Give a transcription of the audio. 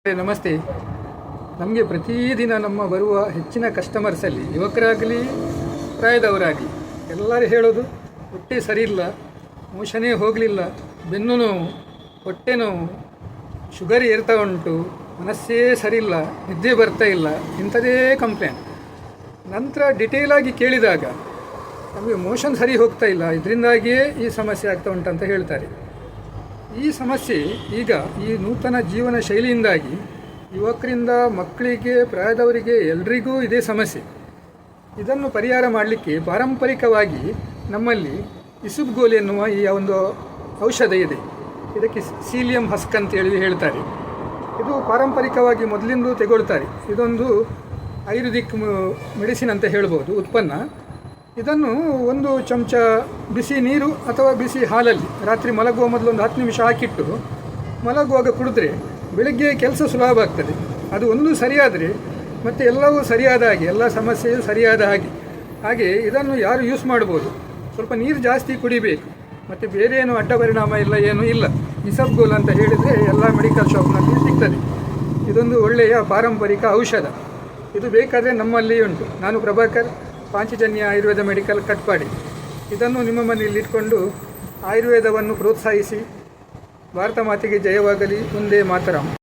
ನಮಸ್ತೆ. ನಮಗೆ ಪ್ರತಿದಿನ ನಮ್ಮ ಬರುವ ಹೆಚ್ಚಿನ ಕಸ್ಟಮರ್ಸಲ್ಲಿ ಯುವಕರಾಗಲಿ ಪ್ರಾಯದವರಾಗಲಿ ಎಲ್ಲರೂ ಹೇಳೋದು ಹೊಟ್ಟೆ ಸರಿಯಿಲ್ಲ, ಮೋಷನೇ ಹೋಗಲಿಲ್ಲ, ಬೆನ್ನು ನೋವು, ಹೊಟ್ಟೆ ನೋವು, ಶುಗರ್ ಏರ್ತಾ ಉಂಟು, ಮನಸ್ಸೇ ಸರಿಯಿಲ್ಲ, ನಿದ್ದೆ ಬರ್ತಾ ಇಲ್ಲ, ಇಂಥದೇ ಕಂಪ್ಲೇಂಟ್. ನಂತರ ಡಿಟೇಲಾಗಿ ಕೇಳಿದಾಗ ನಮಗೆ ಮೋಷನ್ ಸರಿ ಹೋಗ್ತಾ ಇಲ್ಲ, ಇದರಿಂದಾಗಿಯೇ ಈ ಸಮಸ್ಯೆ ಆಗ್ತಾ ಉಂಟಂತ ಹೇಳ್ತಾರೆ. ಈ ಸಮಸ್ಯೆ ಈಗ ಈ ನೂತನ ಜೀವನ ಶೈಲಿಯಿಂದಾಗಿ ಯುವಕರಿಂದ ಮಕ್ಕಳಿಗೆ ಪ್ರಾಯದವರಿಗೆ ಎಲ್ರಿಗೂ ಇದೇ ಸಮಸ್ಯೆ. ಇದನ್ನು ಪರಿಹಾರ ಮಾಡಲಿಕ್ಕೆ ಪಾರಂಪರಿಕವಾಗಿ ನಮ್ಮಲ್ಲಿ ಇಸುಬ್ಗೋಲ್ ಎನ್ನುವ ಈ ಒಂದು ಔಷಧ ಇದೆ. ಇದಕ್ಕೆ ಸೀಲಿಯಂ ಹಸ್ಕ್ ಅಂತೇಳಿ ಹೇಳ್ತಾರೆ. ಇದು ಪಾರಂಪರಿಕವಾಗಿ ಮೊದಲಿಂದ ತೆಗೊಳ್ತಾರೆ. ಇದೊಂದು ಆಯುರ್ವೇದಿಕ್ ಮೆಡಿಸಿನ್ ಅಂತ ಹೇಳ್ಬೋದು, ಉತ್ಪನ್ನ. ಇದನ್ನು ಒಂದು ಚಮಚ ಬಿಸಿ ನೀರು ಅಥವಾ ಬಿಸಿ ಹಾಲಲ್ಲಿ ರಾತ್ರಿ ಮಲಗುವ ಮೊದಲು ಒಂದು 10 ನಿಮಿಷ ಹಾಕಿಟ್ಟು ಮಲಗುವಾಗ ಕುಡಿದ್ರೆ ಬೆಳಗ್ಗೆ ಕೆಲಸ ಸುಲಭ ಆಗ್ತದೆ. ಅದು ಒಂದು ಸರಿಯಾದರೆ ಮತ್ತು ಎಲ್ಲವೂ ಸರಿಯಾದ ಹಾಗೆ, ಎಲ್ಲ ಸಮಸ್ಯೆಯೂ ಸರಿಯಾದ ಹಾಗೆ ಇದನ್ನು ಯಾರು ಯೂಸ್ ಮಾಡ್ಬೋದು. ಸ್ವಲ್ಪ ನೀರು ಜಾಸ್ತಿ ಕುಡಿಬೇಕು, ಮತ್ತು ಬೇರೆ ಏನು ಅಡ್ಡ ಪರಿಣಾಮ ಇಲ್ಲ, ಏನೂ ಇಲ್ಲ. ಇಸಬ್ಗೋಲ್ ಅಂತ ಹೇಳಿದರೆ ಎಲ್ಲ ಮೆಡಿಕಲ್ ಶಾಪ್ನಲ್ಲಿ ಸಿಗ್ತದೆ. ಇದೊಂದು ಒಳ್ಳೆಯ ಪಾರಂಪರಿಕ ಔಷಧ. ಇದು ಬೇಕಾದರೆ ನಮ್ಮಲ್ಲಿ ಉಂಟು. ನಾನು ಪ್ರಭಾಕರ್, ಪಾಂಚಜನ್ಯ ಆಯುರ್ವೇದ ಮೆಡಿಕಲ್ ಕಟ್ಪಾಡಿ. ಇದನ್ನು ನಿಮ್ಮ ಮನೆಯಲ್ಲಿ ಇಟ್ಕೊಂಡು ಆಯುರ್ವೇದವನ್ನು ಪ್ರೋತ್ಸಾಹಿಸಿ. ಭಾರತ ಮಾತೆಗೆ ಜಯವಾಗಲಿ. ಒಂದೇ ಮಾತರಂ.